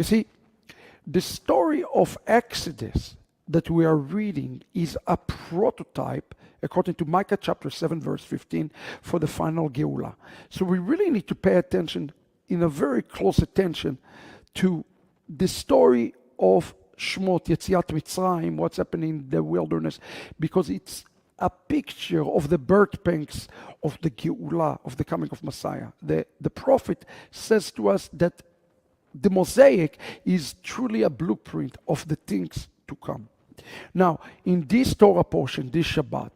You see, the story of Exodus that we are reading is a prototype, according to Micah chapter 7, verse 15, for the final Geulah. So we really need to pay attention, in a very close attention, to the story of Shmot, Yetziat Mitzrayim, what's happening in the wilderness, because it's a picture of the birth pangs of the Geulah, of the coming of Messiah. The prophet says to us that the mosaic is truly a blueprint of the things to come. Now, in this Torah portion, this Shabbat,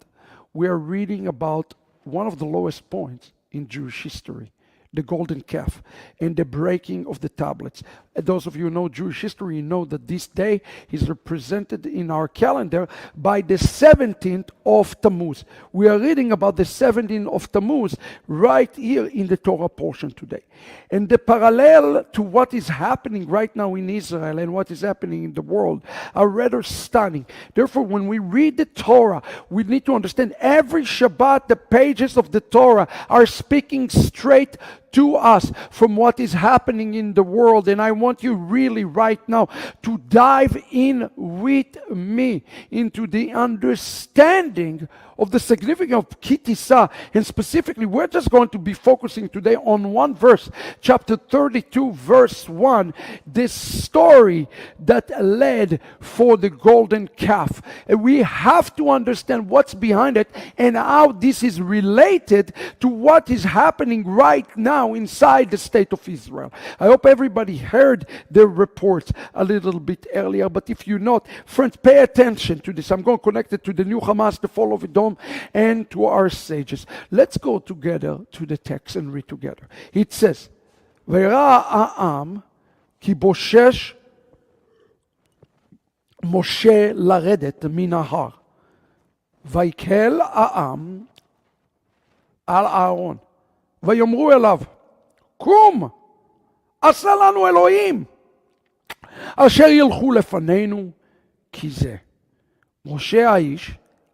we are reading about one of the lowest points in Jewish history, the golden calf and the breaking of the tablets. Those of you who know Jewish history know that this day is represented in our calendar by the 17th of Tammuz. We are reading about the 17th of Tammuz right here in the Torah portion today. And the parallel to what is happening right now in Israel and what is happening in the world are rather stunning. Therefore, when we read the Torah, we need to understand every Shabbat, the pages of the Torah are speaking straight to us from what is happening in the world. And I want you really right now to dive in with me into the understanding of the significance of Ki Tisa. And specifically, we're just going to be focusing today on one verse, chapter 32, verse 1, this story that led for the golden calf. And we have to understand what's behind it and how this is related to what is happening right now inside the state of Israel. I hope everybody heard the reports a little bit earlier, but if you're not, friends, pay attention to this. I'm going to connect it to the new Hamas, the fall of Edom, and to our sages. Let's go together to the text and read together. It says, "V'yera ha'am ki boshesh Moshe laredet min ha'ar, v'yikel ha'am al Aaron, v'yomru elav, קום, עשה לנו אלוהים, אשר ילכו לפנינו, כי זה משה האיש,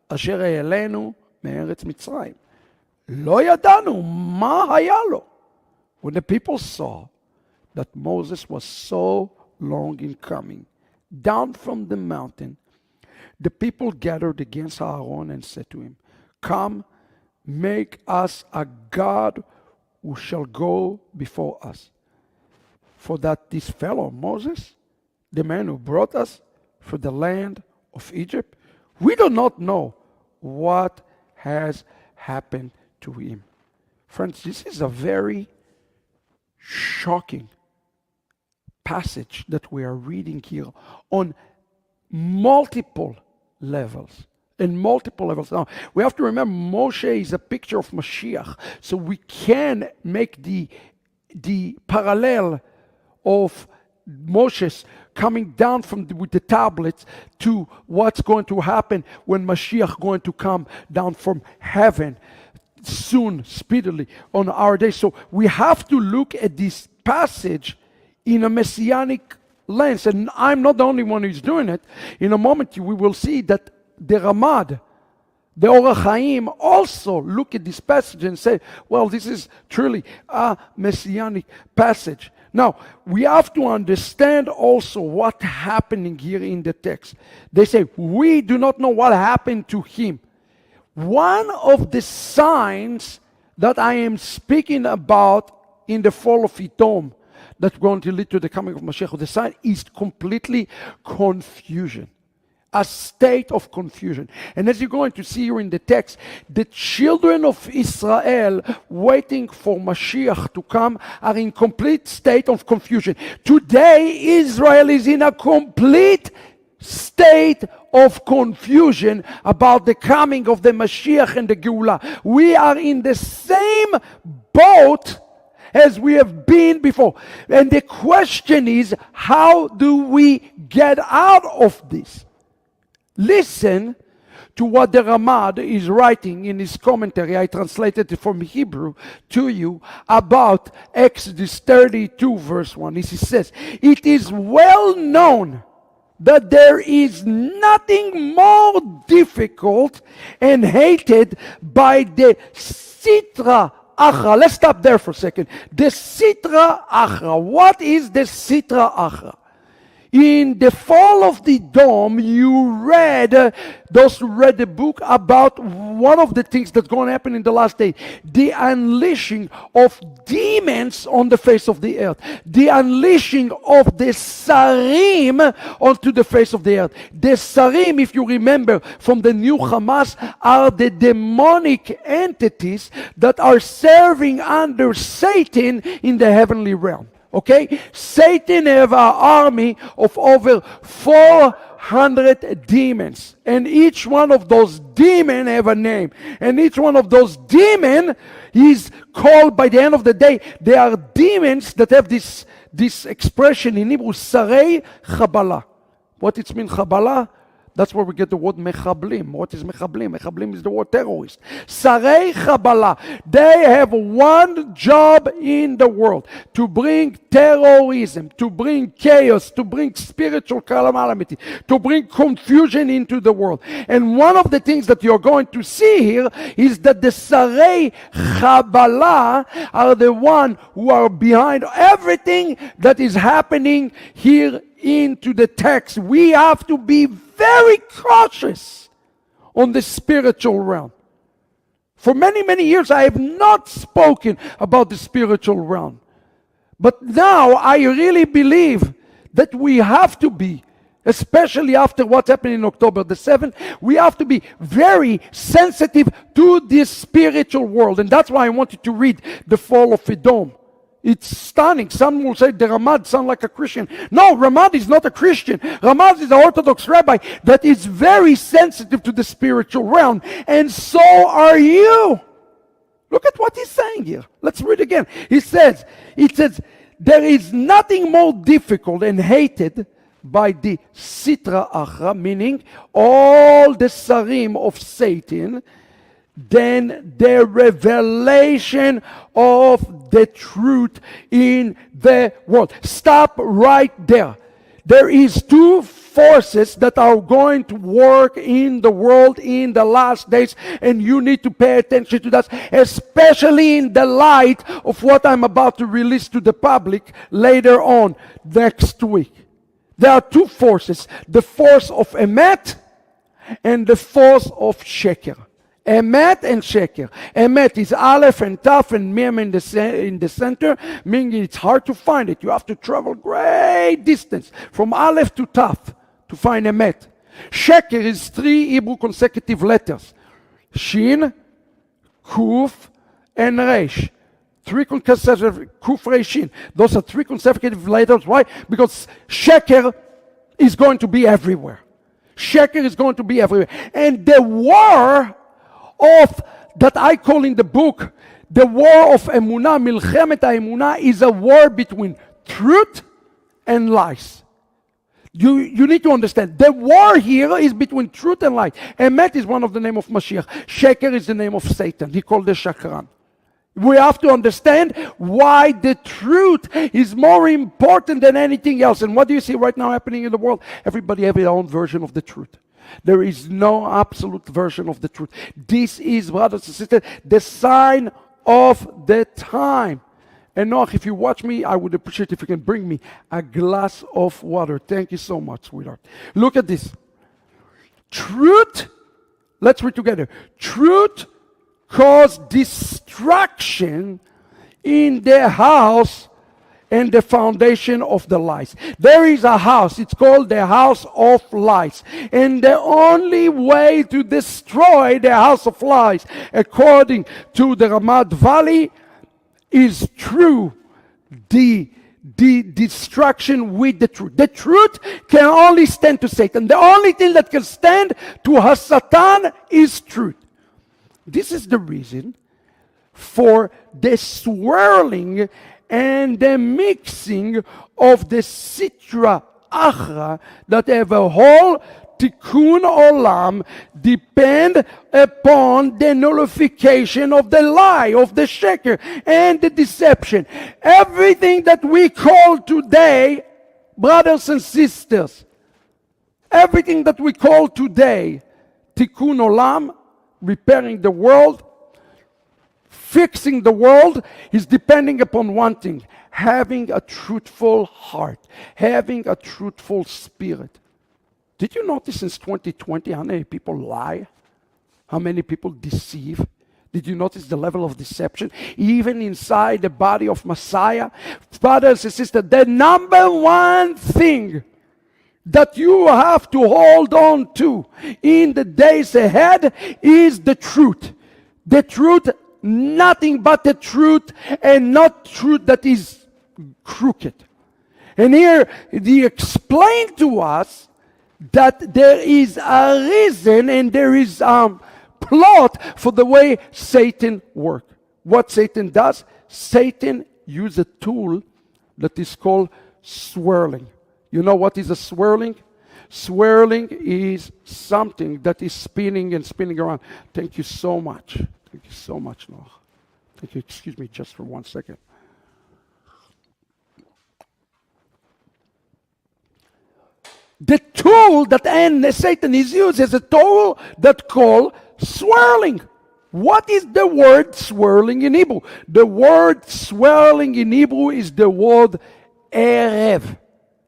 אשר העלינו מארץ מצרים. לא ידענו מה היה לו. When the people saw that Moses was so long in coming down from the mountain, the people gathered against Aaron and said to him, "Come, make us a God who shall go before us. For that this fellow Moses, the man who brought us from the land of Egypt, we do not know what has happened to him." Friends, this is a very shocking passage that we are reading here on multiple levels. In multiple levels. Now, we have to remember Moshe is a picture of Mashiach. So we can make the parallel of Moses coming down with the tablets to what's going to happen when Mashiach going to come down from heaven soon, speedily, on our day. So we have to look at this passage in a messianic lens. And I'm not the only one who's doing it. In a moment, we will see that the Ramad, the Orach Chaim, also look at this passage and say, well, this is truly a messianic passage. Now, we have to understand also what's happening here in the text. They say, we do not know what happened to him. One of the signs that I am speaking about in the fall of Edom, that's going to lead to the coming of Mashiach, the sign is completely confusion. A state of confusion. And as you're going to see here in the text, the children of Israel waiting for Mashiach to come are in complete state of confusion. Today, Israel is in a complete state of confusion about the coming of the Mashiach and the Geulah. We are in the same boat as we have been before. And the question is, how do we get out of this? Listen to what the Ramad is writing in his commentary. I translated it from Hebrew to you about Exodus 32 verse 1. He says, "It is well known that there is nothing more difficult and hated by the Sitra Achra." Let's stop there for a second. The Sitra Achra. What is the Sitra Achra? In the fall of the dome, you read the book about one of the things that's going to happen in the last day. The unleashing of demons on the face of the earth. The unleashing of the Sarim onto the face of the earth. The Sarim, if you remember from the new Hamas, are the demonic entities that are serving under Satan in the heavenly realm. Okay? Satan have an army of over 400 demons. And each one of those demons have a name. And each one of those demons is called, by the end of the day, they are demons that have this expression in Hebrew, Sarei Chabala. What it means, Chabala? That's where we get the word mechablim. What is mechablim? Mechablim is the word terrorist. Sarei Chabala. They have one job in the world: to bring terrorism, to bring chaos, to bring spiritual calamity, to bring confusion into the world. And one of the things that you're going to see here is that the Sarei Chabala are the one who are behind everything that is happening here into the text. We have to be very cautious on the spiritual realm. For many, many years, I have not spoken about the spiritual realm. But now I really believe that we have to be, especially after what happened in October the 7th, we have to be very sensitive to this spiritual world. And that's why I wanted to read the fall of Edom. It's stunning. Some will say the Ramad sounds like a Christian. No, Ramad is not a Christian. Ramad is an Orthodox rabbi that is very sensitive to the spiritual realm. And so are you. Look at what he's saying here. Let's read again. It says, there is nothing more difficult and hated by the Sitra Achra, meaning all the Sarim of Satan, than the revelation of the truth in the world. Stop right there. There is two forces that are going to work in the world in the last days, and you need to pay attention to that, especially in the light of what I'm about to release to the public later on next week. There are two forces: the force of Emet and the force of Sheker. Emet and Sheker. Emet is Aleph and Taf and Mem in the center, meaning it's hard to find it. You have to travel great distance from Aleph to Taf to find Emet. Sheker is 3 Hebrew consecutive letters: Shin, Kuf, and Resh. 3 consecutive Kuf, Resh, Shin. Those are 3 consecutive letters. Why? Because Sheker is going to be everywhere. Sheker is going to be everywhere. And the war of that I call in the book the war of Emunah, Milchemet HaEmunah, is a war between truth and lies. You need to understand, the war here is between truth and lies. Emet is one of the name of Mashiach. Sheker is the name of Satan. He called the Shakran. We have to understand why the truth is more important than anything else. And what do you see right now happening in the world? Everybody has their own version of the truth. There is no absolute version of the truth. This is, brothers and sisters, the sign of the time. And Noach, if you watch me, I would appreciate if you can bring me a glass of water. Thank you so much, sweetheart. Look at this. Truth, let's read together. Truth caused destruction in the house and the foundation of the lies. There is a house, it's called the house of lies. And the only way to destroy the house of lies, according to the Ramad Valley, is through the destruction with the truth. The truth can only stand to Satan. The only thing that can stand to Hasatan is truth. This is the reason for the swirling and the mixing of the Sitra Achra that have a whole Tikkun Olam depend upon the nullification of the lie, of the sheker, and the deception. Everything that we call today, brothers and sisters, everything that we call today Tikkun Olam, repairing the world, fixing the world, is depending upon one thing: having a truthful heart, having a truthful spirit. Did you notice since 2020 how many people lie? How many people deceive? Did you notice the level of deception? Even inside the body of Messiah, brothers and sisters, the number one thing that you have to hold on to in the days ahead is the truth. The truth, nothing but the truth, and not truth that is crooked. And here he explained to us that there is a reason and there is plot for the way Satan works. What Satan does, Satan uses a tool that is called swirling. You know what is a swirling? Swirling is something that is spinning and spinning around. Thank you so much. Thank you so much, Noah. Thank you. Excuse me just for 1 second. The tool that Satan is used is a tool that called swirling. What is the word swirling in Hebrew? The word swirling in Hebrew is the word Erev.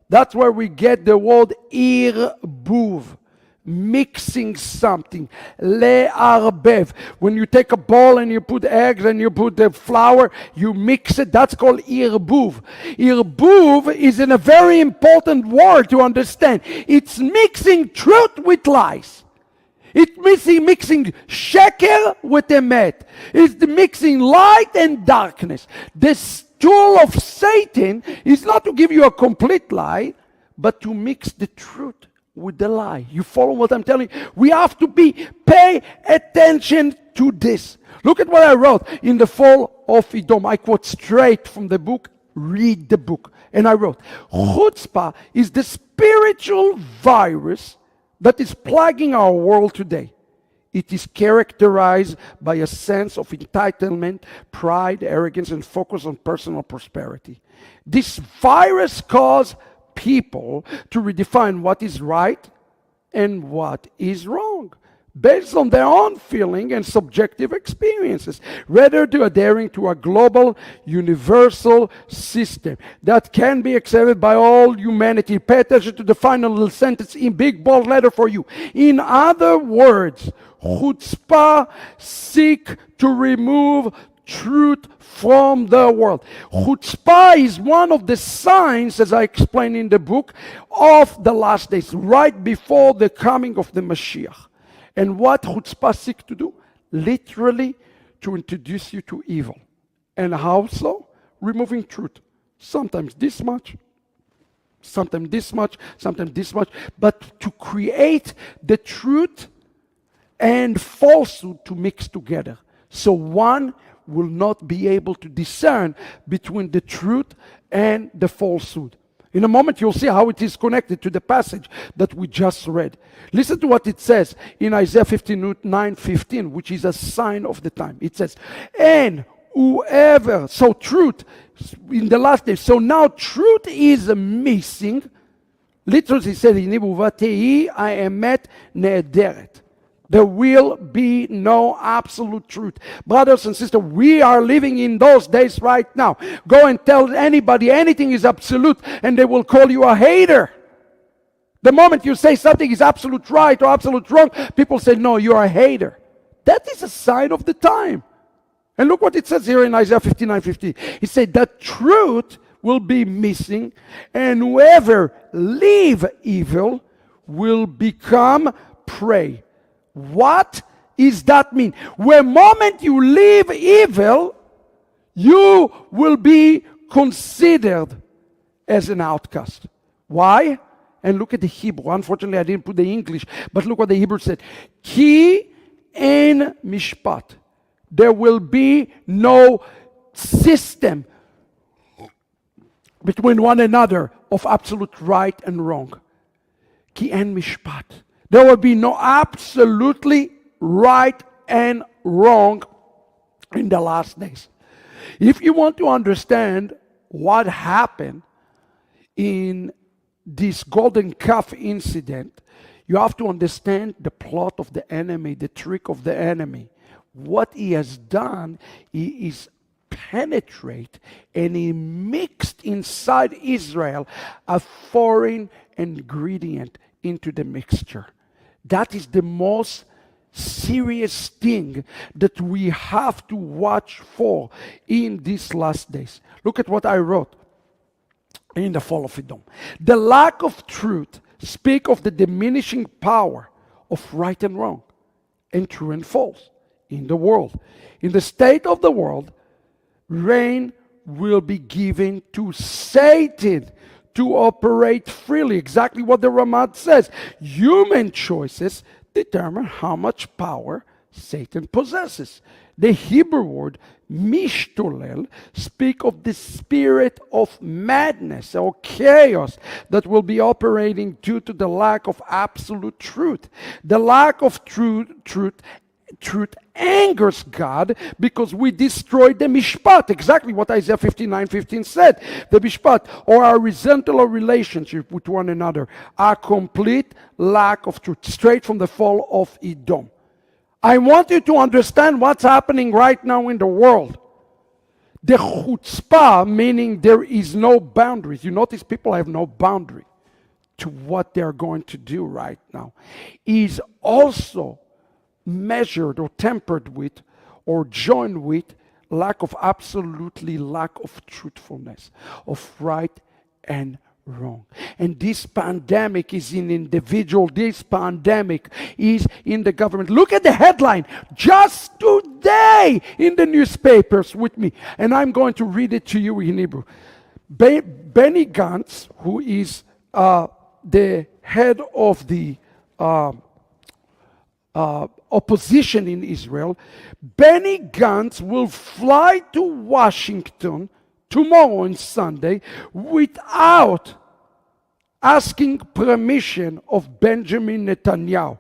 That's where we get the word irbuv, mixing something, le'arbev. When you take a bowl and you put eggs and you put the flour, you mix it, that's called irbuv. Irbuv is a very important word to understand. It's mixing truth with lies. It's mixing sheker with emet. It's the mixing light and darkness. This tool of Satan is not to give you a complete lie, but to mix the truth with the lie. You follow what I'm telling you? We have to pay attention to this. Look at what I wrote in the fall of Edom. I quote straight from the book, read the book. And I wrote, chutzpah is the spiritual virus that is plaguing our world today. It is characterized by a sense of entitlement, pride, arrogance, and focus on personal prosperity. This virus causes people to redefine what is right and what is wrong based on their own feeling and subjective experiences, rather than adhering to a global, universal system that can be accepted by all humanity. Pay attention to the final little sentence in big bold letter for you. In other words, chutzpah seek to remove truth from the world. Chutzpah is one of the signs, as I explained in the book, of the last days, right before the coming of the Mashiach. And what chutzpah seeks to do? Literally to introduce you to evil. And how so? Removing truth. Sometimes this much, sometimes this much, sometimes this much, but to create the truth and falsehood to mix together. So one will not be able to discern between the truth and the falsehood. In a moment, you'll see how it is connected to the passage that we just read. Listen to what it says in Isaiah 59:15, which is a sign of the time. It says, and whoever, so truth in the last days, so now truth is missing. Literally, it said in Hebrew, Vatehi ha'emet ne'ederet. There will be no absolute truth. Brothers and sisters, we are living in those days right now. Go and tell anybody anything is absolute and they will call you a hater. The moment you say something is absolute right or absolute wrong, people say, no, you're a hater. That is a sign of the time. And look what it says here in Isaiah 59:15. It said that truth will be missing and whoever live evil will become prey. What does that mean? The moment you live evil, you will be considered as an outcast. Why? And look at the Hebrew. Unfortunately, I didn't put the English, but look what the Hebrew said. Ki en mishpat. There will be no system between one another of absolute right and wrong. Ki en mishpat. There will be no absolutely right and wrong in the last days. If you want to understand what happened in this golden calf incident, you have to understand the plot of the enemy, the trick of the enemy. What he has done, he is penetrate and he mixed inside Israel a foreign ingredient into the mixture. That is the most serious thing that we have to watch for in these last days. Look at what I wrote in the fall of Edom. The lack of truth speak of the diminishing power of right and wrong, and true and false in the world. In the state of the world, reign will be given to Satan to operate freely. Exactly what the Ramad says. Human choices determine how much power Satan possesses. The Hebrew word mishtolel speak of the spirit of madness or chaos that will be operating due to the lack of absolute truth. The lack of truth angers God because we destroyed the mishpat, exactly what Isaiah 59:15 said. The mishpat, or our horizontal relationship with one another, a complete lack of truth, straight from the fall of Edom. I want you to understand what's happening right now in the world. The chutzpah, meaning there is no boundaries. You notice people have no boundary to what they're going to do right now, is also measured or tempered with or joined with lack of truthfulness, of right and wrong. And this pandemic is in individual, this pandemic is in the government. Look at the headline just today in the newspapers with me, and I'm going to read it to you in Hebrew. Benny Gantz, who is the head of the opposition in Israel, Benny Gantz will fly to Washington tomorrow and Sunday without asking permission of Benjamin Netanyahu,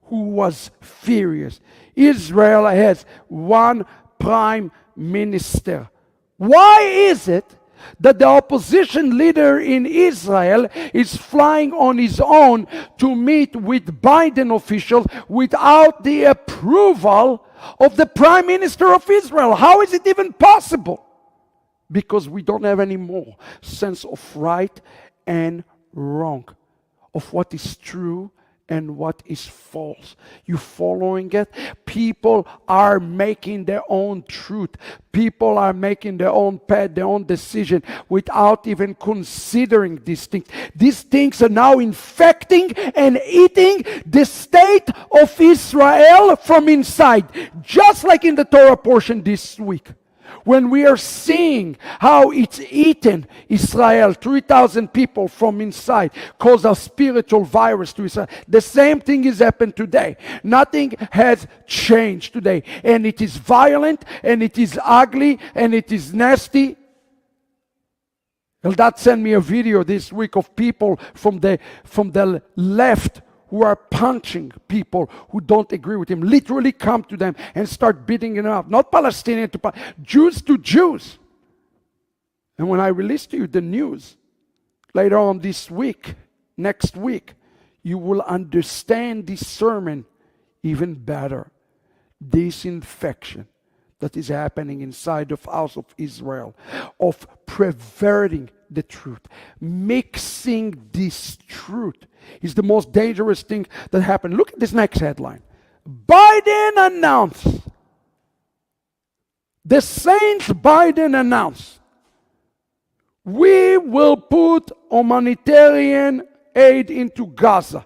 who was furious. Israel has one prime minister. Why is it that the opposition leader in Israel is flying on his own to meet with Biden officials without the approval of the Prime Minister of Israel? How is it even possible? Because we don't have any more sense of right and wrong, of what is true and what is false. You following it? People are making their own truth. People are making their own path, their own decision without even considering these things. These things are now infecting and eating the state of Israel from inside, just like in the Torah portion this week. When we are seeing how it's eaten Israel, 3,000 people from inside, cause a spiritual virus to Israel. The same thing is happened today. Nothing has changed today. And it is violent, and it is ugly, and it is nasty. Eldad sent me a video this week of people from the left who are punching people who don't agree with him, literally come to them and start beating them up. Not Palestinian to Jews to Jews. And when I release to you the news later on this week, next week, you will understand this sermon even better. This infection that is happening inside the house of Israel, of perverting the truth, mixing this truth, is the most dangerous thing that happened. Look at this next headline. Biden announced. The Saints Biden announced. We will put humanitarian aid into Gaza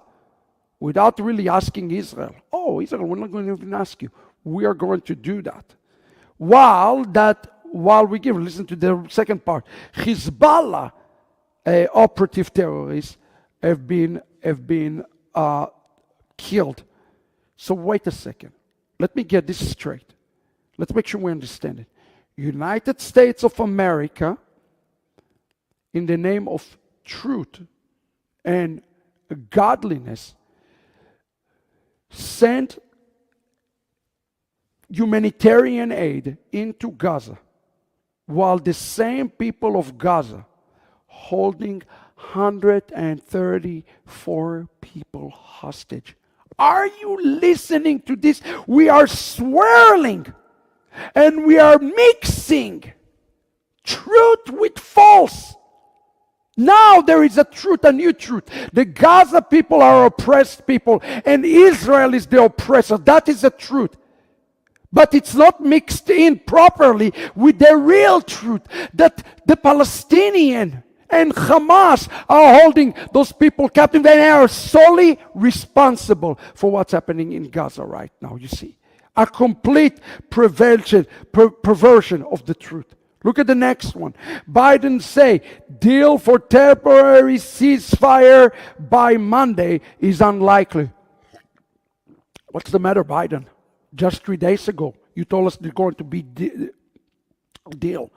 without really asking Israel. Oh, Israel, we're not going to even ask you. We are going to do that. While we give, listen to the second part. Hezbollah operative terrorists have been killed. So wait a second. Let me get this straight. Let's make sure we understand it. United States of America, in the name of truth and godliness, sent humanitarian aid into Gaza, while the same people of Gaza holding 134 people hostage. Are you listening to this? We are swirling And we are mixing truth with false. Now there is a truth, a new truth. The Gaza people are oppressed people, and Israel is the oppressor. That is the truth. But it's not mixed in properly with the real truth that the Palestinian and Hamas are holding those people captive. They are solely responsible for what's happening in Gaza right now, you see. A complete perversion of the truth. Look at the next one. Biden say deal for temporary ceasefire by Monday is unlikely. What's the matter, Biden? Just 3 days ago, you told us there's going to be deal.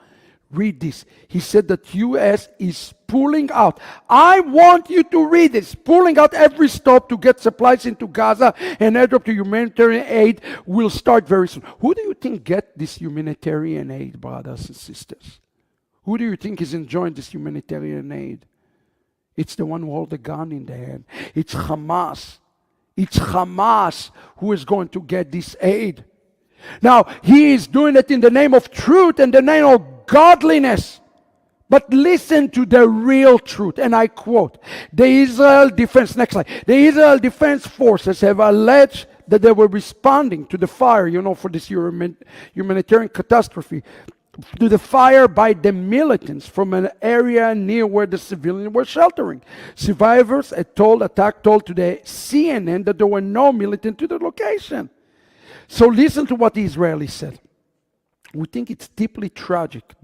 Read this. He said that U.S. is pulling out. I want you to read this. Pulling out every stop to get supplies into Gaza and airdrop to humanitarian aid will start very soon. Who do you think get this humanitarian aid, brothers and sisters? Who do you think is enjoying this humanitarian aid? It's the one who holds the gun in their hand. It's Hamas. It's Hamas who is going to get this aid. Now, he is doing it in the name of truth and the name of godliness. But listen to the real truth, and I quote, the Israel Defense, next slide. The Israel Defense Forces have alleged that they were responding to the fire, for this humanitarian catastrophe, to the fire by the militants from an area near where the civilians were sheltering. Survivors told to the CNN that there were no militants to the location. So listen to what the Israelis said. We think it's deeply tragic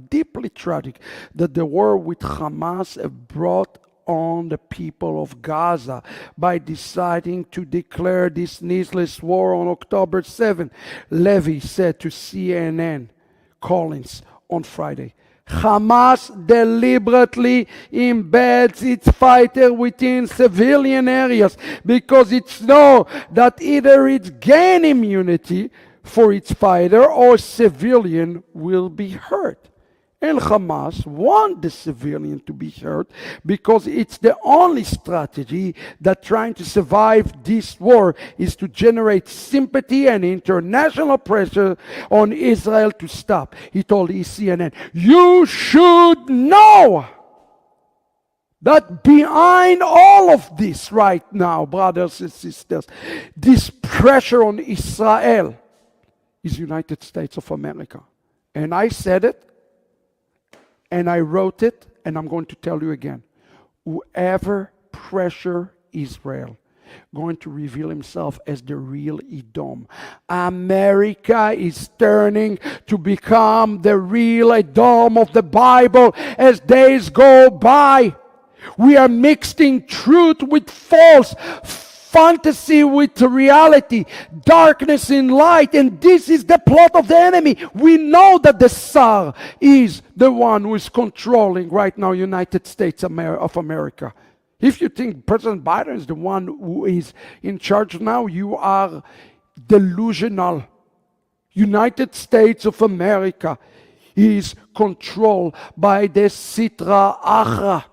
that the war with Hamas have brought on the people of Gaza by deciding to declare this needless war on October 7. Levy said to CNN Collins on Friday. Hamas deliberately embeds its fighter within civilian areas because it knows that either it gain immunity for its fighter or civilian will be hurt. And Hamas want the civilian to be hurt because it's the only strategy that trying to survive this war is to generate sympathy and international pressure on Israel to stop. He told CNN, you should know that behind all of this right now, brothers and sisters, this pressure on Israel is United States of America. And I said it, and I wrote it, and I'm going to tell you again. Whoever pressure Israel going to reveal himself as the real Edom. America is turning to become the real Edom of the Bible as days go by. We are mixing truth with false, fantasy with reality, darkness in light, and this is the plot of the enemy. We know that the Tsar is the one who is controlling right now United States of America. If you think President Biden is the one who is in charge now, you are delusional. United States of America is controlled by the Sitra Achra.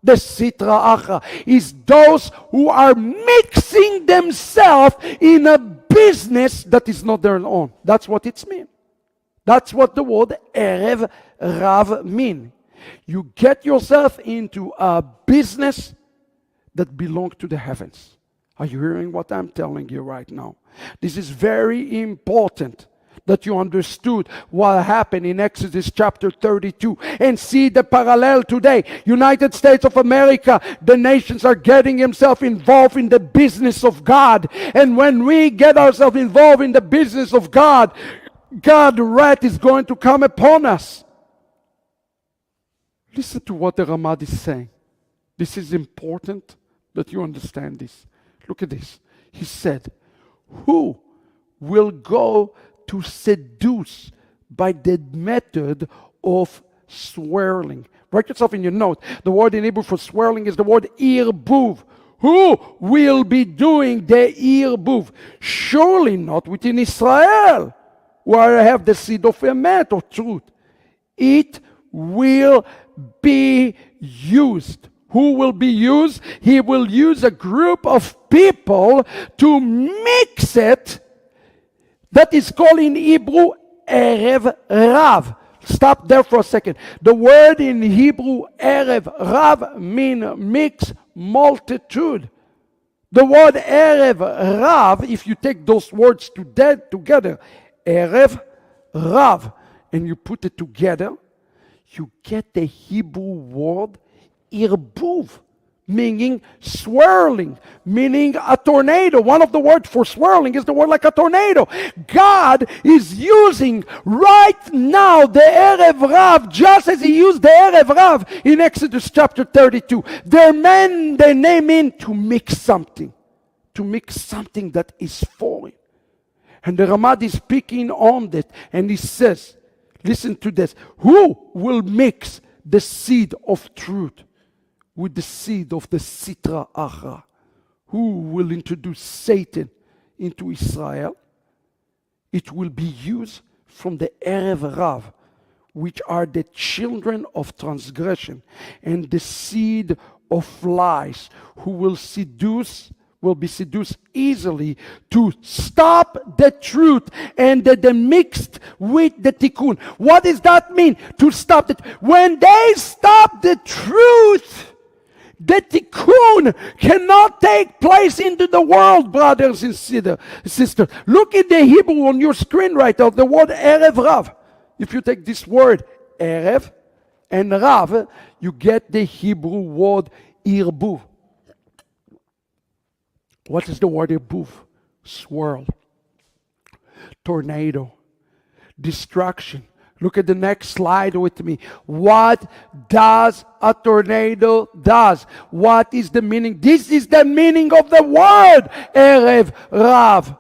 The Sitra Achra is those who are mixing themselves in a business that is not their own. That's what it means. That's what the word Erev Rav mean. You get yourself into a business that belongs to the heavens. Are you hearing what I'm telling you right now? This is very important that you understood what happened in Exodus chapter 32 and see the parallel today. United States of America, the nations are getting themselves involved in the business of God. And when we get ourselves involved in the business of God, God's wrath is going to come upon us. Listen to what the Ramad is saying. This is important that you understand this. Look at this. He said, who will go to seduce by the method of swirling? Write yourself in your note. The word in Hebrew for swirling is the word irbuv. Who will be doing the irbuv? Surely not within Israel, where I have the seed of emet or truth. It will be used. Who will be used? He will use a group of people to mix it. That is called in Hebrew Erev Rav. Stop there for a second. The word in Hebrew, Erev Rav, means mixed multitude. The word Erev Rav, if you take those words together, Erev Rav, and you put it together, you get the Hebrew word irbuv, meaning swirling, meaning a tornado. One of the words for swirling is the word like a tornado. God is using right now the Erev Rav, just as he used the Erev Rav in Exodus chapter 32. Their name in to mix something that is foreign. And the Ramad is speaking on that, and he says, listen to this, who will mix the seed of truth with the seed of the Sitra Achra? Who will introduce Satan into Israel? It will be used from the Erev Rav, which are the children of transgression and the seed of lies, who will be seduced easily to stop the truth and the mixed with the tikkun. What does that mean? To stop it. When they stop the truth, the tikkun cannot take place into the world, brothers and sisters. Look at the Hebrew on your screen right now, the word Erev Rav. If you take this word Erev and Rav, you get the Hebrew word irbuv. What is the word irbuv? Swirl, tornado, destruction. Look at the next slide with me. What does a tornado does? What is the meaning? This is the meaning of the word Erev Rav.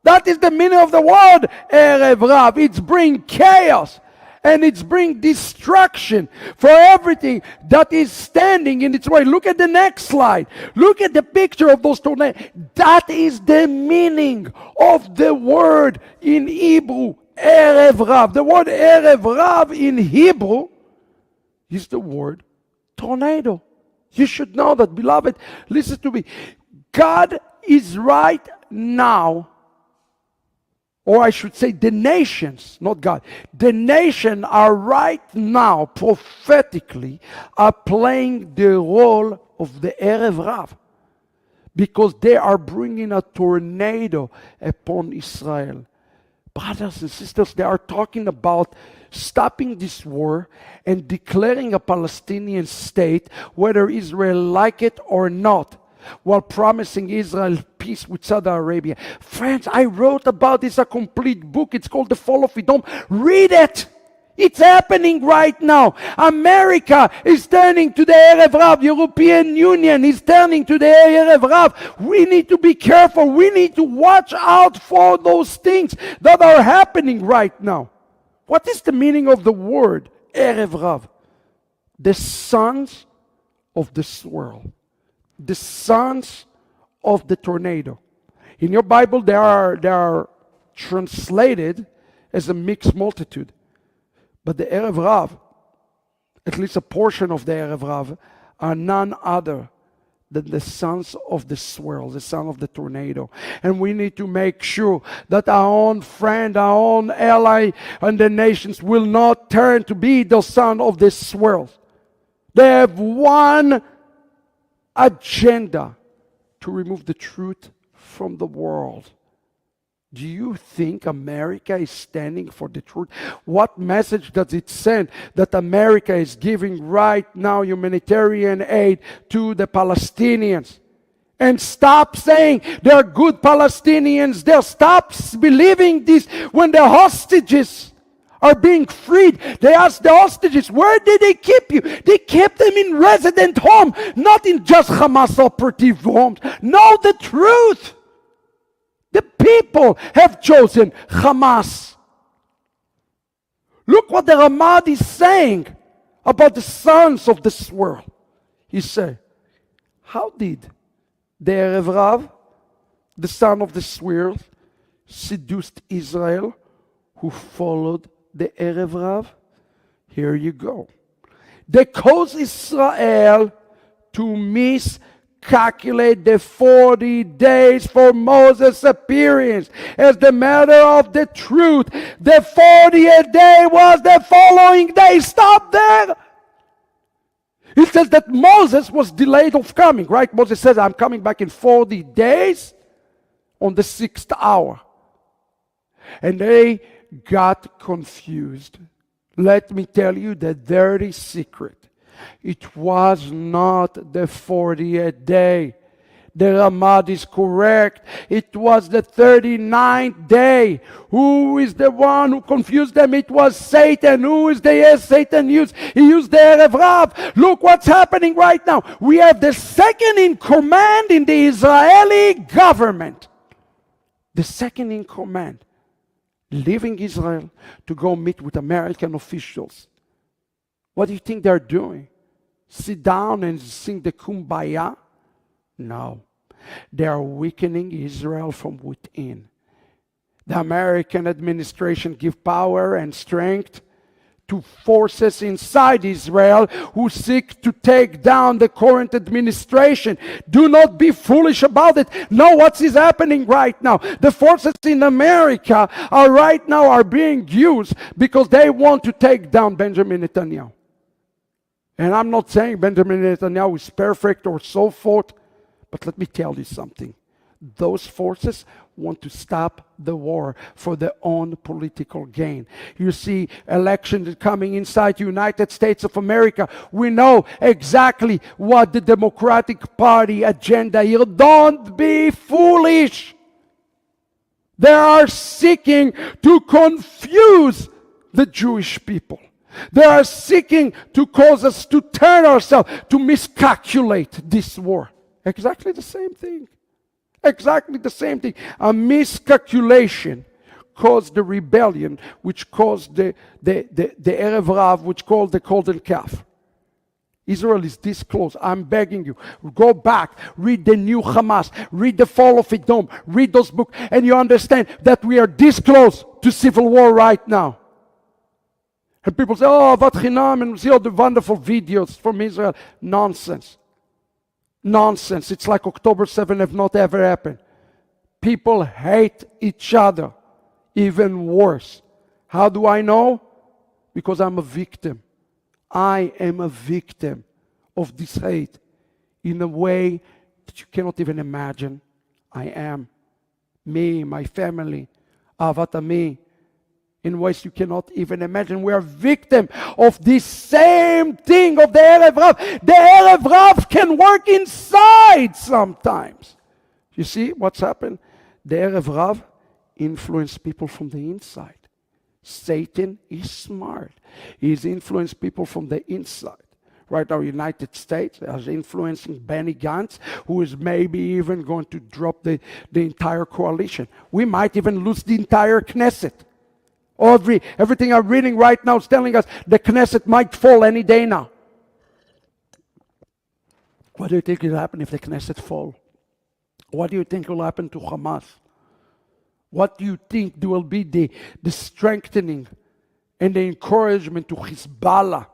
That is the meaning of the word Erev Rav. It's bring chaos and it's bring destruction for everything that is standing in its way. Look at the next slide. Look at the picture of those tornadoes. That is the meaning of the word in Hebrew, Erev Rav. The word Erev Rav in Hebrew is the word tornado. You should know that, beloved. Listen to me. God is right now, or I should say the nations, not God. The nations are right now prophetically are playing the role of the Erev Rav, because they are bringing a tornado upon Israel. Brothers and sisters, they are talking about stopping this war and declaring a Palestinian state, whether Israel like it or not, while promising Israel peace with Saudi Arabia. Friends, I wrote about this, a complete book. It's called The Fall of Edom. Read it. It's happening right now. America is turning to the Erev Rav. European Union is turning to the Erev Rav. We need to be careful. We need to watch out for those things that are happening right now. What is the meaning of the word Erev Rav? The sons of the swirl. The sons of the tornado. In your Bible, they are translated as a mixed multitude. But the Erev Rav, at least a portion of the Erev Rav, are none other than the sons of the swirl, the son of the tornado. And we need to make sure that our own friend, our own ally, and the nations will not turn to be the son of the swirl. They have one agenda: to remove the truth from the world. Do you think America is standing for the truth? What message does it send that America is giving right now humanitarian aid to the Palestinians? And stop saying they're good Palestinians. They'll stop believing this. When the hostages are being freed, they ask the hostages, where did they keep you? They kept them in resident home, not in just Hamas operative homes. Know the truth. The people have chosen Hamas. Look what the Ramad is saying about the sons of the swirl. He said, how did the Erev Rav, the son of the swirl, seduced Israel, who followed the Erev Rav? Here you go. They caused Israel to miss calculate the 40 days for Moses' appearance as the matter of the truth. The 40th day was the following day. Stop there. It says that Moses was delayed of coming, right? Moses says, I'm coming back in 40 days on the 6th hour. And they got confused. Let me tell you the dirty secret. It was not the 40th day. The Ramad is correct. It was the 39th day. Who is the one who confused them? It was Satan. Who is the Satan used? He used the Erev Rav. Look what's happening right now. We have the second in command in the Israeli government. The second in command, leaving Israel to go meet with American officials. What do you think they're doing? Sit down and sing the Kumbaya? No. They are weakening Israel from within. The American administration gives power and strength to forces inside Israel who seek to take down the current administration. Do not be foolish about it. Know what is happening right now. The forces in America are being used because they want to take down Benjamin Netanyahu. And I'm not saying Benjamin Netanyahu is perfect or so forth, but let me tell you something. Those forces want to stop the war for their own political gain. You see elections coming inside the United States of America. We know exactly what the Democratic Party agenda is. Don't be foolish. They are seeking to confuse the Jewish people. They are seeking to cause us to turn ourselves, to miscalculate this war. Exactly the same thing. Exactly the same thing. A miscalculation caused the rebellion, which caused the Erev Rav, which caused the golden calf. Israel is this close. I'm begging you. Go back, read the new Hamas, read the fall of Edom, read those books, and you understand that we are this close to civil war right now. And people say, oh, Avat Chinam, and see all the wonderful videos from Israel. Nonsense. Nonsense. It's like October 7th have not ever happened. People hate each other. Even worse. How do I know? Because I'm a victim. I am a victim of this hate in a way that you cannot even imagine. I am. Me, my family, Avat Ami, in ways you cannot even imagine. We are victim of this same thing of the Erev Rav. The Erev Rav can work inside sometimes. You see what's happened? The Erev Rav influenced people from the inside. Satan is smart. He's influenced people from the inside. Right now, United States is influencing Benny Gantz, who is maybe even going to drop the entire coalition. We might even lose the entire Knesset. Everything I'm reading right now is telling us the Knesset might fall any day now. What do you think will happen if the Knesset fall? What do you think will happen to Hamas? What do you think there will be the strengthening and the encouragement to Hezbollah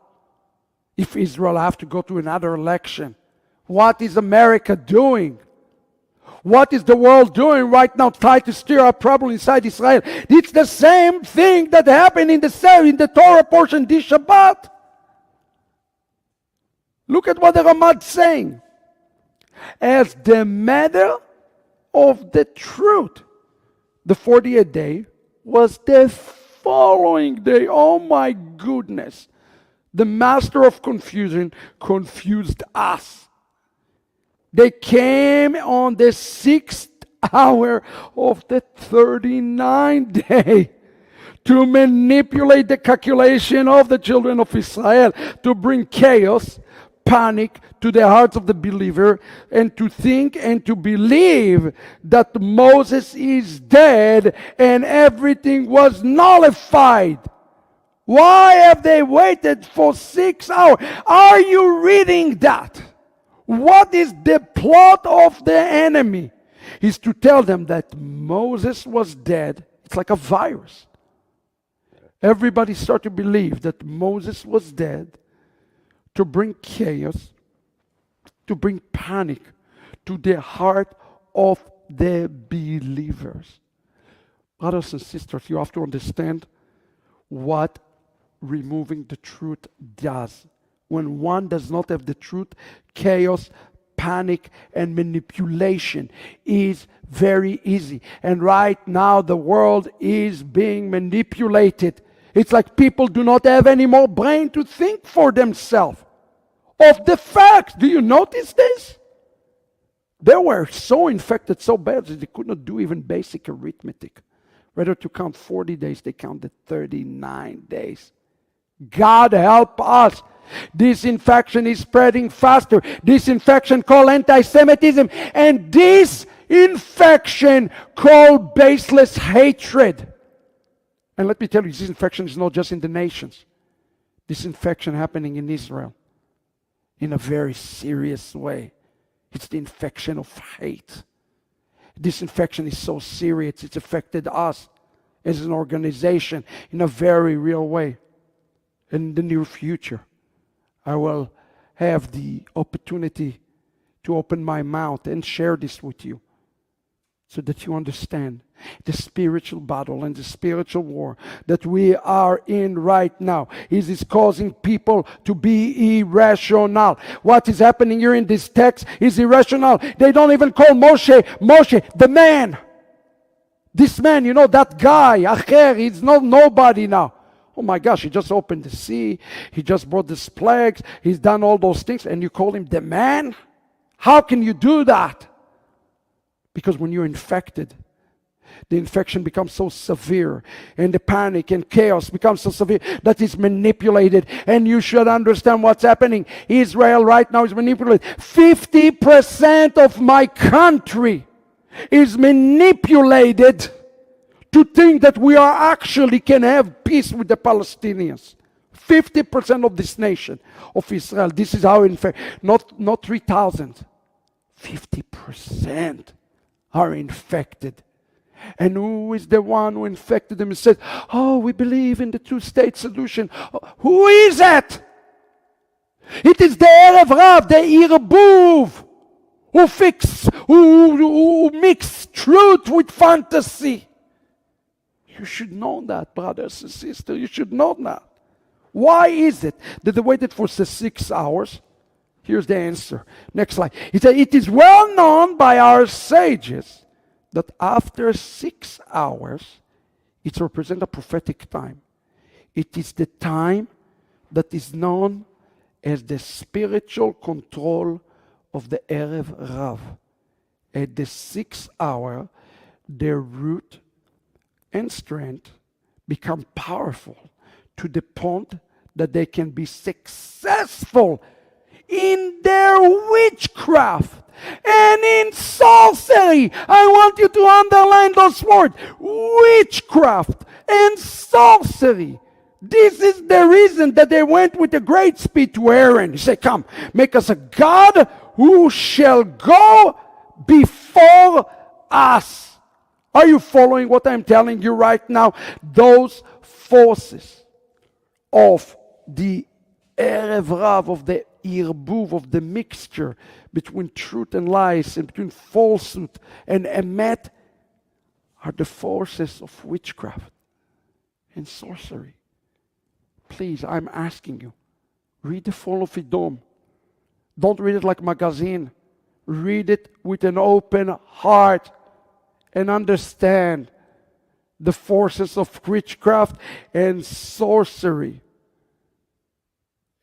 if Israel have to go to another election? What is America doing? What is the world doing right now? Try to stir up trouble inside Israel. It's the same thing that happened in the Torah portion this Shabbat. Look at what the Ramad is saying. As the matter of the truth, the 40th day was the following day. Oh my goodness. The master of confusion confused us. They came on the 6th hour of the 39th day to manipulate the calculation of the children of Israel, to bring chaos, panic to the hearts of the believer, and to think and to believe that Moses is dead and everything was nullified. Why have they waited for 6 hours? Are you reading that? What is the plot of the enemy? Is to tell them that Moses was dead. It's like a virus. Everybody start to believe that Moses was dead, to bring chaos, to bring panic, to the heart of the believers. Brothers and sisters, you have to understand what removing the truth does. When one does not have the truth, chaos, panic, and manipulation is very easy. And right now, the world is being manipulated. It's like people do not have any more brain to think for themselves of the facts. Do you notice this? They were so infected so bad that they could not do even basic arithmetic. Rather to count 40 days, they counted 39 days. God help us. This infection is spreading faster. This infection called anti-Semitism. And this infection called baseless hatred. And let me tell you, this infection is not just in the nations. This infection happening in Israel in a very serious way. It's the infection of hate. This infection is so serious, it's affected us as an organization in a very real way. In the near future, I will have the opportunity to open my mouth and share this with you so that you understand the spiritual battle and the spiritual war that we are in right now. It is causing people to be irrational. What is happening here in this text is irrational. They don't even call Moshe, the man. This man, that guy, Acher, he's nobody now. Oh my gosh, he just opened the sea. He just brought these plagues. He's done all those things. And you call him the man? How can you do that? Because when you're infected, the infection becomes so severe, and the panic and chaos becomes so severe that it's manipulated. And you should understand what's happening. Israel right now is manipulated. 50% of my country is manipulated to think that we actually can have peace with the Palestinians. 50% of this nation of Israel. This is how infected. Not 3,000. 50% are infected. And who is the one who infected them and said, oh, we believe in the two-state solution? Who is it? It is the Erev Rav, the Irbuv, who mix truth with fantasy. You should know that, brothers and sisters. You should know that. Why is it that they waited for 6 hours? Here's the answer. Next slide. He said, it is well known by our sages that after 6 hours, it represents a prophetic time. It is the time that is known as the spiritual control of the Erev Rav. At the 6th hour, their root and strength become powerful to the point that they can be successful in their witchcraft and in sorcery. I want you to underline those words. Witchcraft and sorcery. This is the reason that they went with a great speed to Aaron. He said, come, make us a God who shall go before us. Are you following what I'm telling you right now? Those forces of the Erev Rav, of the Irbuv, of the mixture between truth and lies, and between falsehood and emet, are the forces of witchcraft and sorcery. Please, I'm asking you, read the Fall of Edom. Don't read it like a magazine. Read it with an open heart and understand the forces of witchcraft and sorcery.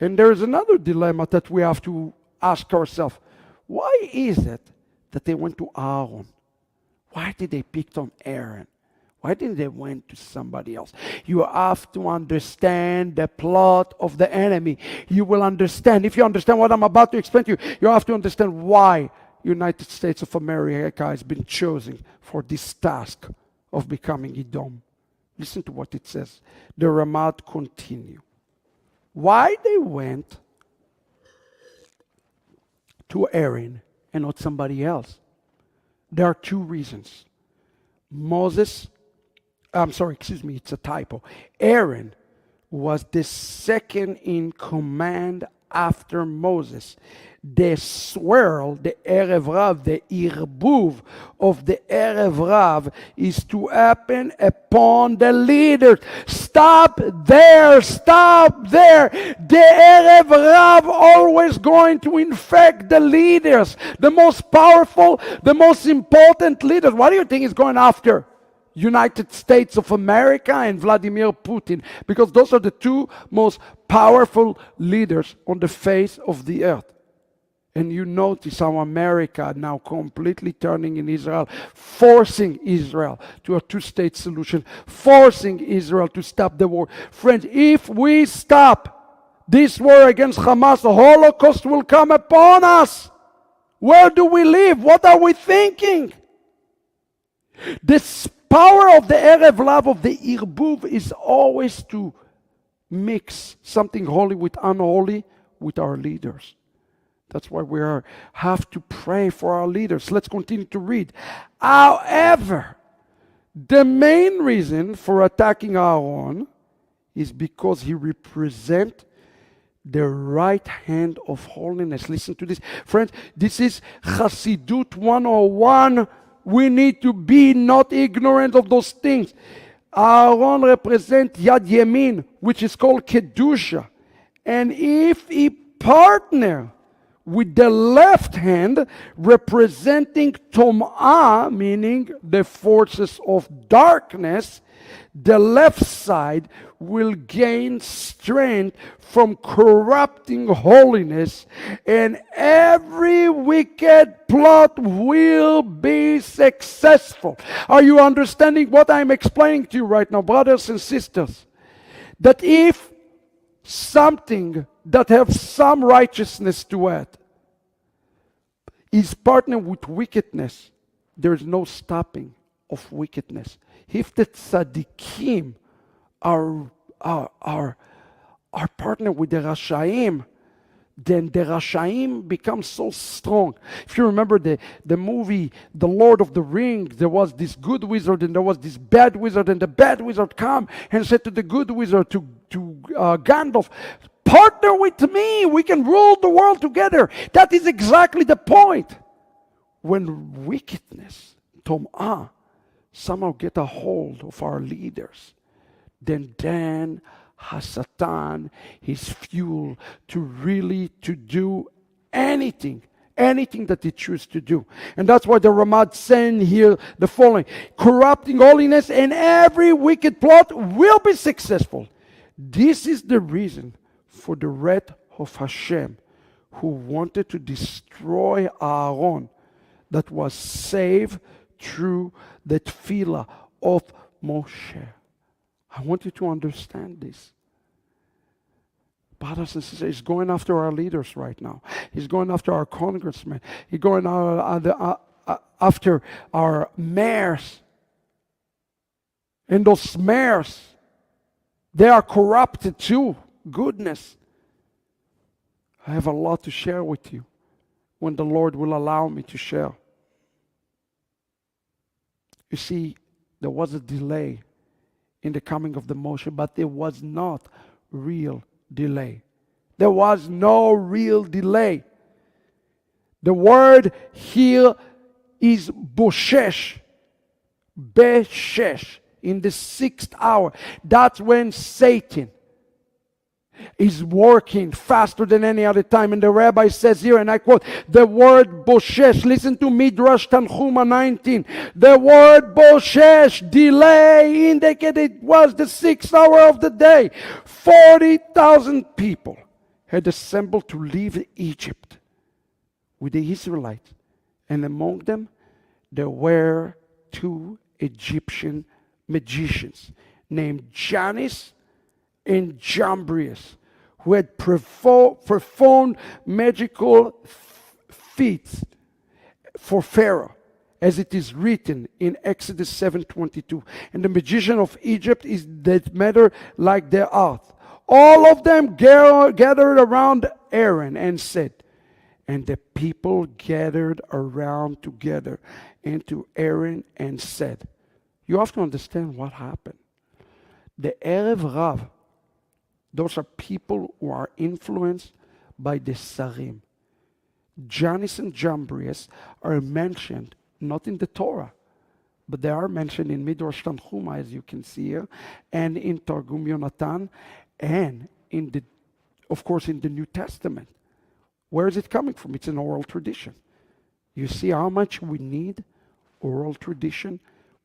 And there is another dilemma that we have to ask ourselves. Why is it that they went to Aaron? Why did they pick on Aaron? Why didn't they went to somebody else? You have to understand the plot of the enemy. You will understand. If you understand what I'm about to explain to you, you have to understand why United States of America has been chosen for this task of becoming Edom. Listen to what it says. The Ramad continue. Why they went to Aaron and not somebody else? There are two reasons. It's a typo. Aaron was the second in command after Moses. The swirl, the Erev Rav, the Irbuv of the Erev Rav is to happen upon the leaders. Stop there, stop there. The Erev Rav always going to infect the leaders, the most powerful, the most important leaders. What do you think is going after? United States of America and Vladimir Putin, because those are the two most powerful leaders on the face of the earth. And you notice how America now completely turning in Israel, forcing Israel to a two-state solution, forcing Israel to stop the war. Friends, if we stop this war against Hamas, the Holocaust will come upon us. Where do we live? What are we thinking? This power of the Erev Lav of the Irbuv is always to mix something holy with unholy with our leaders. That's why we have to pray for our leaders. Let's continue to read. However, the main reason for attacking Aaron is because he represents the right hand of holiness. Listen to this. Friends, this is Chassidut 101. We need to be not ignorant of those things. Aaron represents Yad Yemin, which is called Kedusha. And if he partner with the left hand representing Tom'ah, meaning the forces of darkness, the left side will gain strength from corrupting holiness, and every wicked plot will be successful. Are you understanding what I'm explaining to you right now, brothers and sisters? That if something that have some righteousness to it is partnered with wickedness, there is no stopping of wickedness. If the tzaddikim are partnered with the rashaim, then the rashaim become so strong. If you remember the movie The Lord of the Rings, there was this good wizard and there was this bad wizard, and the bad wizard come and said to the good wizard, to Gandalf, partner with me, we can rule the world together. That is exactly the point. When wickedness, Tom'ah, somehow get a hold of our leaders, then Hasatan is fuel to really to do anything that he chooses to do. And that's why the Ramad saying here the following: corrupting holiness and every wicked plot will be successful. This is the reason for the wrath of Hashem, who wanted to destroy Aaron, that was saved through the tefillah of Moshe. I want you to understand this. Brothers and sisters, he's going after our leaders right now. He's going after our congressmen. He's going after our mayors. And those mayors, they are corrupted too. Goodness. I have a lot to share with you when the Lord will allow me to share. You see, there was a delay in the coming of the Moshe, but there was not real delay. There was no real delay. The word here is boshesh, beshesh, in the 6th hour. That's when Satan is working faster than any other time. And the rabbi says here, and I quote, the word boshesh, listen to Midrash Tanchuma 19, the word boshesh, delay, indicated it was the 6th hour of the day. 40,000 people had assembled to leave Egypt with the Israelites. And among them, there were 2 Egyptian magicians named Jannes and Jambres, who had performed magical feats for Pharaoh, as it is written in Exodus 7:22. And the magician of Egypt is that matter like their earth. All of them gathered around Aaron and said, and the people gathered around together and to Aaron and said, you have to understand what happened. The Erev Rav, those are people who are influenced by the Sarim. Jannes and Jambres are mentioned not in the Torah, but they are mentioned in Midrash Tanchuma, as you can see here, and in Targum Yonatan, and of course, in the New Testament. Where is it coming from? It's an oral tradition. You see how much we need oral tradition?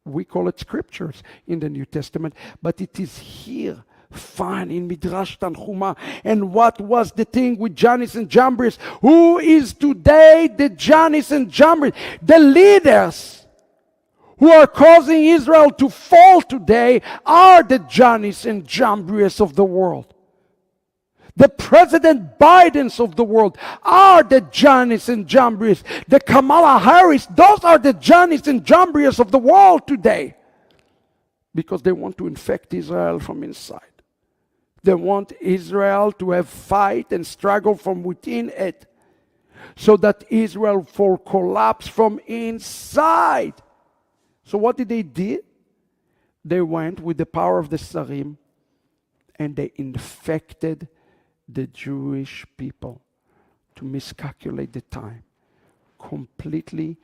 We call it scriptures in the New Testament, but it is here, found in Midrash Tanchuma. And what was the thing with Jannes and Jambres? Who is today the Jannes and Jambres? The leaders who are causing Israel to fall today are the Jannes and Jambres of the world. The President Bidens of the world are the Jannes and Jambres. The Kamala Harris, those are the Jannes and Jambres of the world today. Because they want to infect Israel from inside. They want Israel to have fight and struggle from within it, so that Israel will collapse from inside. So what did they do? They went with the power of the Sarim and they infected the Jewish people to miscalculate the time. Completely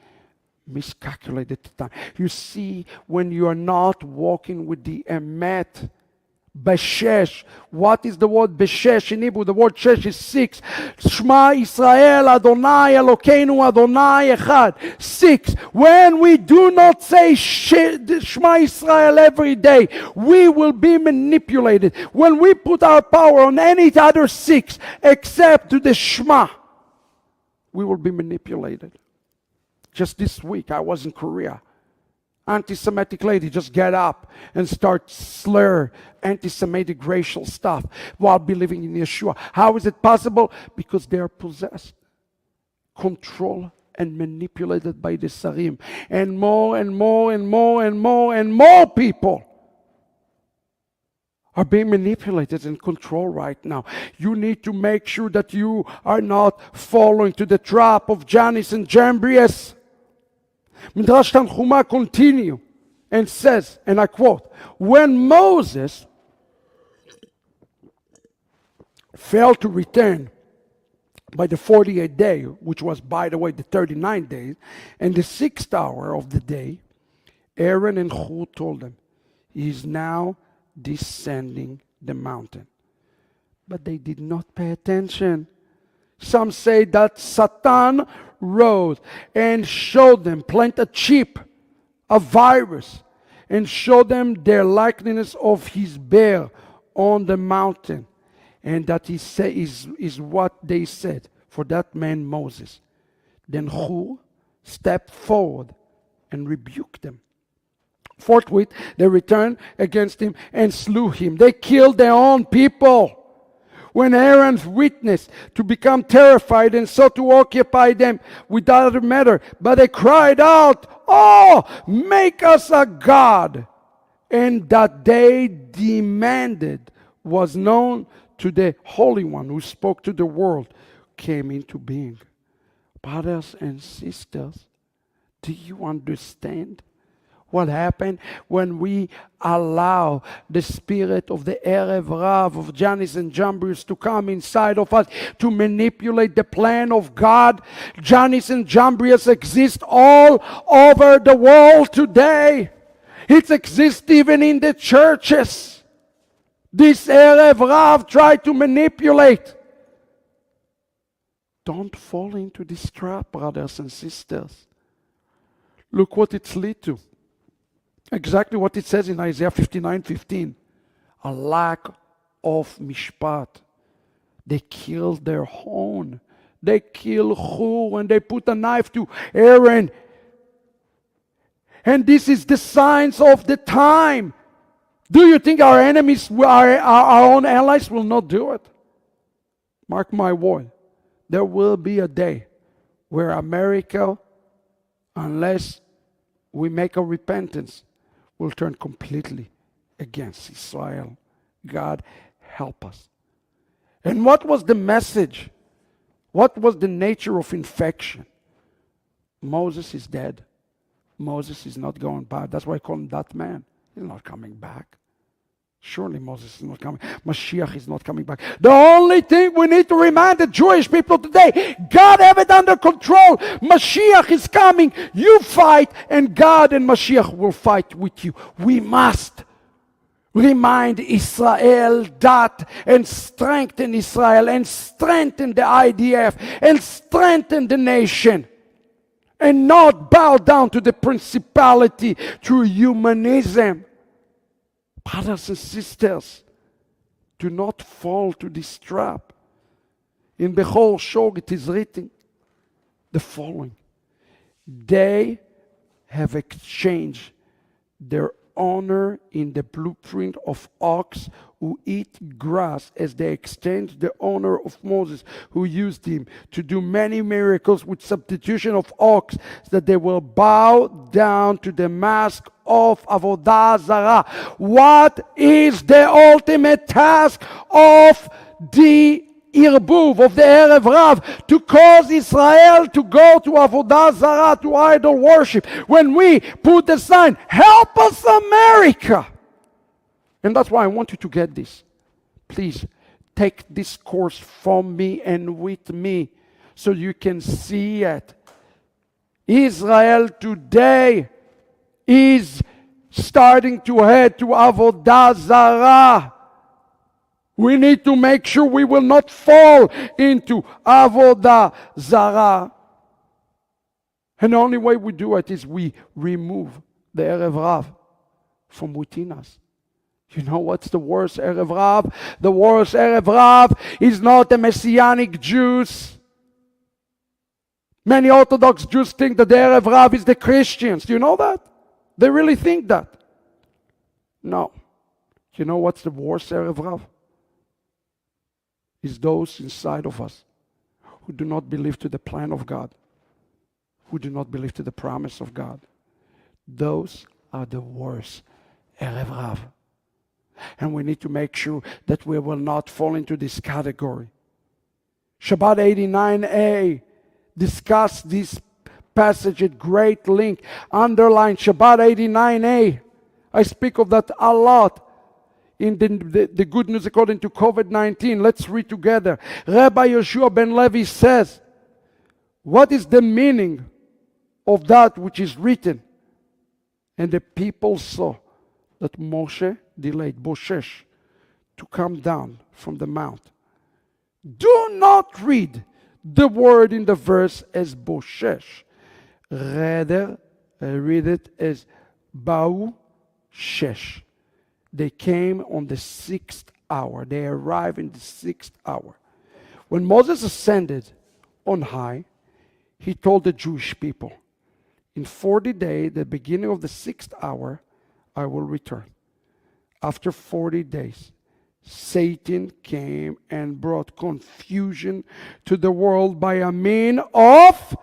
miscalculated the time. You see, when you are not walking with the emet, Beshesh. What is the word Beshesh in Hebrew? The word Shesh is 6. Shema Israel Adonai Elokeinu Adonai Echad. 6. When we do not say Shema Israel every day, we will be manipulated. When we put our power on any other 6 except to the Shema, we will be manipulated. Just this week, I was in Korea. Anti-Semitic lady just get up and start slur anti-Semitic racial stuff while believing in Yeshua. How is it possible? Because they are possessed, controlled, and manipulated by the Sarim. And more and more and more and more and more people are being manipulated and controlled right now. You need to make sure that you are not falling to the trap of Jannes and Jambres. Midrash Tanchuma continue and says, and I quote, when Moses failed to return by the 48th day, which was, by the way, the 39th day, and the 6th hour of the day, Aaron and Hur told him, he is now descending the mountain. But they did not pay attention. Some say that Satan rose and showed them, plant a chip, a virus, and showed them their likeness of his bear on the mountain. And that is what they said for that man Moses. Then Hur stepped forward and rebuked them. Forthwith, they returned against him and slew him. They killed their own people. When Aaron witnessed to become terrified and sought to occupy them with other matter, but they cried out, "Oh, make us a god!" And that they demanded was known to the Holy One who spoke to the world, came into being. Brothers and sisters, do you understand what happened when we allow the spirit of the Erev Rav of Jannes and Jambres to come inside of us to manipulate the plan of God? Jannes and Jambres exist all over the world today. It exists even in the churches. This Erev Rav tried to manipulate. Don't fall into this trap, brothers and sisters. Look what it's led to. Exactly what it says in Isaiah 59:15. A lack of mishpat. They killed their own. They killed Hur and they put a knife to Aaron. And this is the signs of the time. Do you think our enemies, our own allies, will not do it? Mark my word. There will be a day where America, unless we make a repentance, will turn completely against Israel. God help us. And what was the message? What was the nature of infection? Moses is dead. Moses is not going back. That's why I call him that man. He's not coming back. Surely Moses is not coming. Mashiach is not coming back. The only thing we need to remind the Jewish people today, God have it under control. Mashiach is coming. You fight, and God and Mashiach will fight with you. We must remind Israel that, and strengthen Israel, and strengthen the IDF, and strengthen the nation, and not bow down to the principality through humanism. Brothers and sisters, do not fall to this trap. In Bechor Shor it is written the following: they have exchanged their honor in the blueprint of ox who eat grass, as they exchanged the honor of Moses, who used him to do many miracles with substitution of ox, that they will bow down to the mask of Avodah Zarah. What is the ultimate task of the Irbuv, of the Erev Rav? To cause Israel to go to Avodah Zarah, to idol worship. When we put the sign, help us America. And that's why I want you to get this. Please take this course from me and with me so you can see it. Israel today is starting to head to Avodah Zarah. We need to make sure we will not fall into Avodah Zarah. And the only way we do it is we remove the Erev Rav from within us. You know what's the worst Erev Rav? The worst Erev Rav is not the Messianic Jews. Many Orthodox Jews think that the Erev Rav is the Christians. Do you know that? They really think that. No. You know what's the worst Erev Rav? Is those inside of us who do not believe to the plan of God, who do not believe to the promise of God. Those are the worst Erev Rav. And we need to make sure that we will not fall into this category. Shabbat 89a discuss this passage at great length. Underline Shabbat 89a. I speak of that a lot in the good news according to COVID-19. Let's read together. Rabbi Yeshua ben Levi says, what is the meaning of that which is written? And the people saw that Moshe delayed, Boshesh, to come down from the mount. Do not read the word in the verse as Boshesh. Rather, read it as Bau Shesh. They came on the 6th hour. They arrived in the 6th hour. When Moses ascended on high, he told the Jewish people, in 40 days, the beginning of the 6th hour, I will return. After 40 days, Satan came and brought confusion to the world by a mean of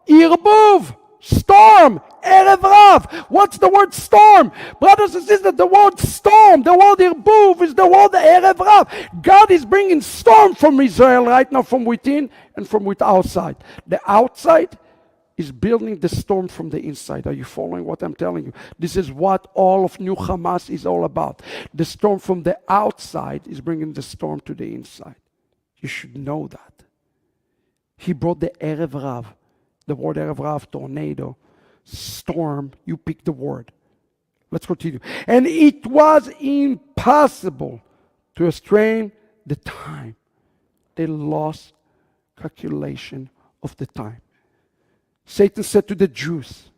Irbuv, storm, Erev Rav. What's the word storm? Brothers and sisters, the word storm, the word Irbuv is the word Erev Rav. God is bringing storm from Israel right now, from within and from outside. The outside is building the storm from the inside. Are you following what I'm telling you? This is what all of New Hamas is all about. The storm from the outside is bringing the storm to the inside. You should know that. He brought the Erev Rav. The word Erev Rav, tornado, storm, you pick the word. Let's continue. And it was impossible to restrain the time. They lost calculation of the time. Satan said to the Jews,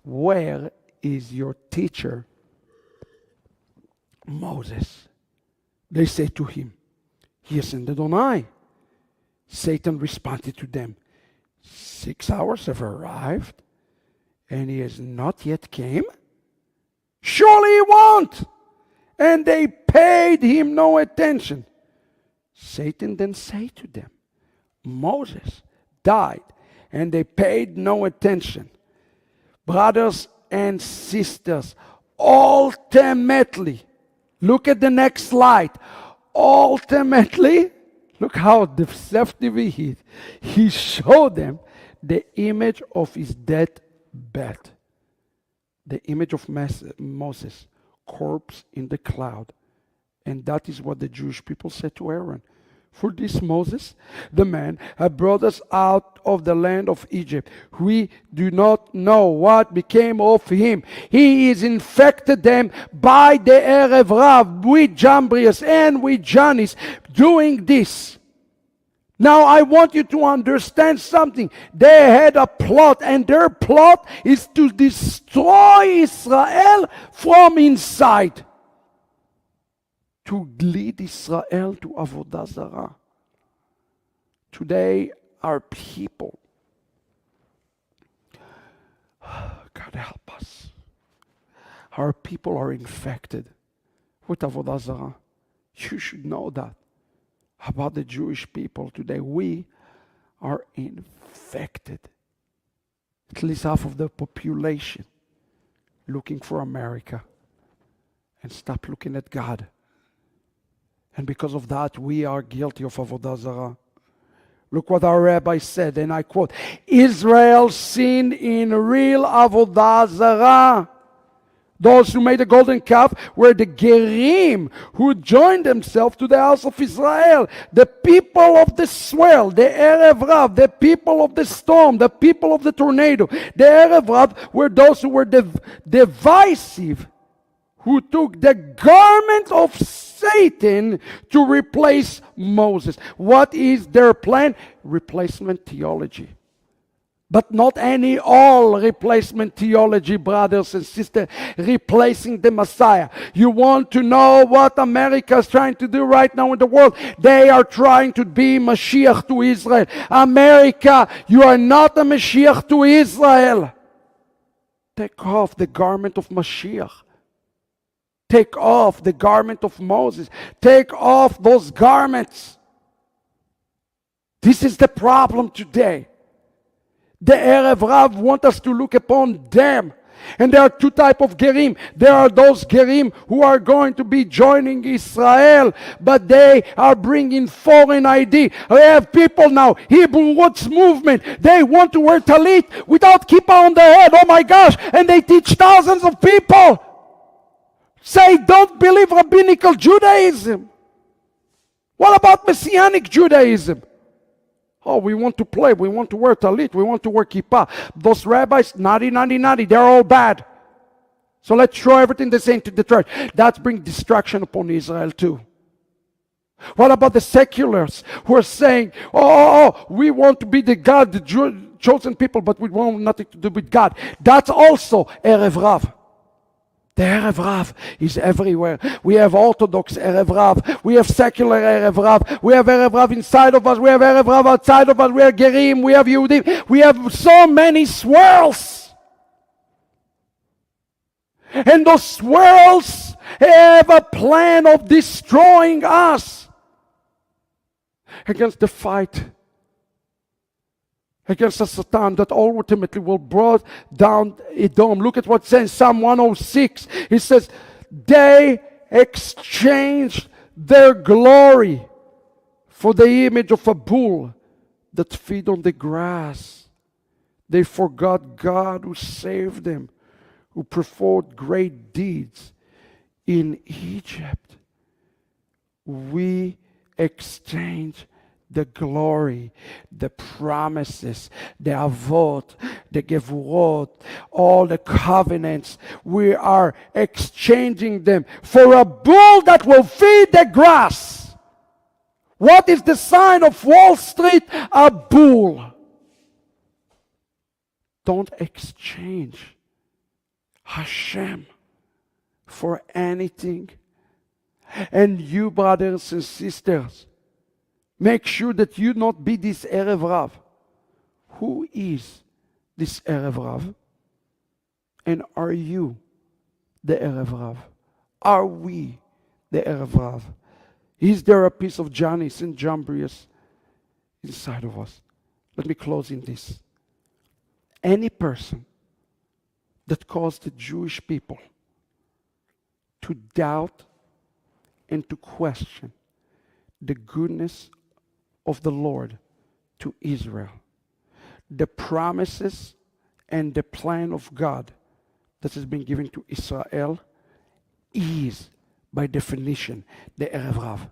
where is your teacher, Moses? They say to him, he ascended on high. Satan responded to them, 6 hours have arrived, and he has not yet came? Surely he won't. And they paid him no attention. Satan then said to them, Moses died, and they paid no attention. Brothers and sisters, ultimately, look at the next slide. Ultimately, look how deceptive he is. He showed them the image of his dead bed. The image of Moses, corpse in the cloud. And that is what the Jewish people said to Aaron. For this Moses, the man, had brought us out of the land of Egypt. We do not know what became of him. He is infected them by the Erev Rav, with Jambrius and with Janis, doing this. Now I want you to understand something. They had a plot, and their plot is to destroy Israel from inside. To lead Israel to Avodah Zarah. Today, our people, God help us, our people are infected with Avodah Zarah. You should know that about the Jewish people today. We are infected. At least half of the population looking for America and stop looking at God. And because of that, we are guilty of Avodah Zarah. Look what our rabbi said, and I quote, Israel sinned in real Avodah Zarah. Those who made the golden calf were the Gerim, who joined themselves to the house of Israel. The people of the swell, the Erev Rav, the people of the storm, the people of the tornado. The Erev Rav were those who were divisive, who took the garment of Satan to replace Moses. What is their plan? Replacement theology. But not any all replacement theology, brothers and sisters, replacing the Messiah. You want to know what America is trying to do right now in the world? They are trying to be Mashiach to Israel. America, you are not a Mashiach to Israel. Take off the garment of Mashiach. Take off the garment of Moses. Take off those garments. This is the problem today. The Erev Rav want us to look upon them. And there are two types of Gerim. There are those Gerim who are going to be joining Israel, but they are bringing foreign ID. We have people now, Hebrew Roots movement. They want to wear talit without kippah on their head. Oh my gosh. And they teach thousands of people. Say, don't believe rabbinical Judaism. What about Messianic Judaism? Oh, we want to play, we want to wear talit, we want to wear kippah. Those rabbis, naughty, they're all bad. So let's throw everything they say into the trash. That brings destruction upon Israel too. What about the seculars who are saying, we want to be the God, the chosen people, but we want nothing to do with God. That's also Erev Rav. The Erev Rav is everywhere. We have Orthodox Erev Rav. We have secular Erev Rav. We have Erev Rav inside of us. We have Erev Rav outside of us. We have Gerim. We have Yehudim. We have so many swirls. And those swirls have a plan of destroying us against the fight against the Satan that ultimately will brought down Edom. Look at what it says in Psalm 106. It says, they exchanged their glory for the image of a bull that feed on the grass. They forgot God who saved them, who performed great deeds in Egypt. We exchange the glory, the promises, the avot, the gevurot, all the covenants. We are exchanging them for a bull that will feed the grass. What is the sign of Wall Street? A bull. Don't exchange Hashem for anything. And you, brothers and sisters, make sure that you not be this Erev Rav. Who is this Erev Rav? And are you the Erev Rav? Are we the Erev Rav? Is there a piece of Janis and Jambrius inside of us? Let me close in this. Any person that caused the Jewish people to doubt and to question the goodness of the Lord to Israel, the promises and the plan of God that has been given to Israel is by definition, the Erev Rav.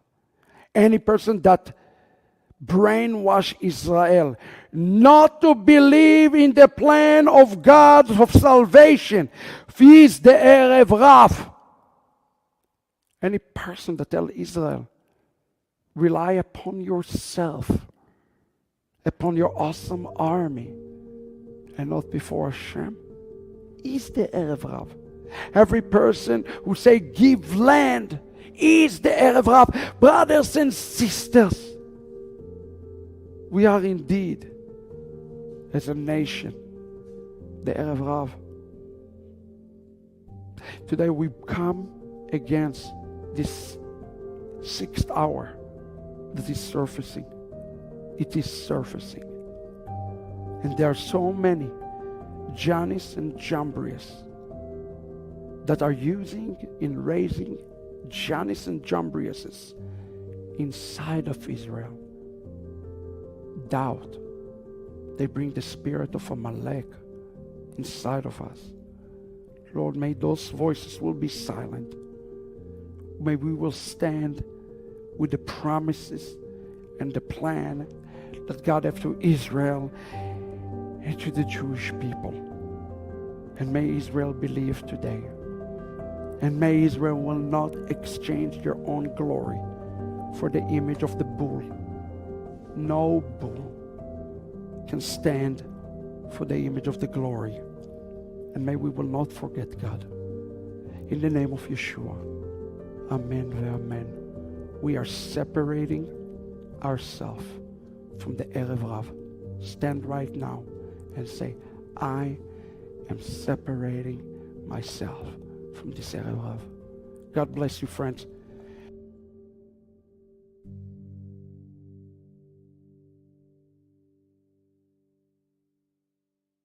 Any person that brainwash Israel not to believe in the plan of God of salvation is the Erev Rav. Any person that tell Israel, rely upon yourself, upon your awesome army, and not before Hashem, is the Erev Rav. Every person who say give land is the Erev Rav. Brothers and sisters, we are indeed, as a nation, the Erev Rav. Today we come against this 6th hour that is surfacing. It is surfacing. And there are so many Jannis and Jambres that are using in raising Jannis and Jambreses inside of Israel. Doubt. They bring the spirit of Amalek inside of us. Lord, may those voices will be silent. May we will stand with the promises and the plan that God has to Israel and to the Jewish people. And may Israel believe today. And may Israel will not exchange their own glory for the image of the bull. No bull can stand for the image of the glory. And may we will not forget God. In the name of Yeshua. Amen. Amen. We are separating ourselves from the Erev Rav. Stand right now and say, I am separating myself from this Erev Rav. God bless you, friends.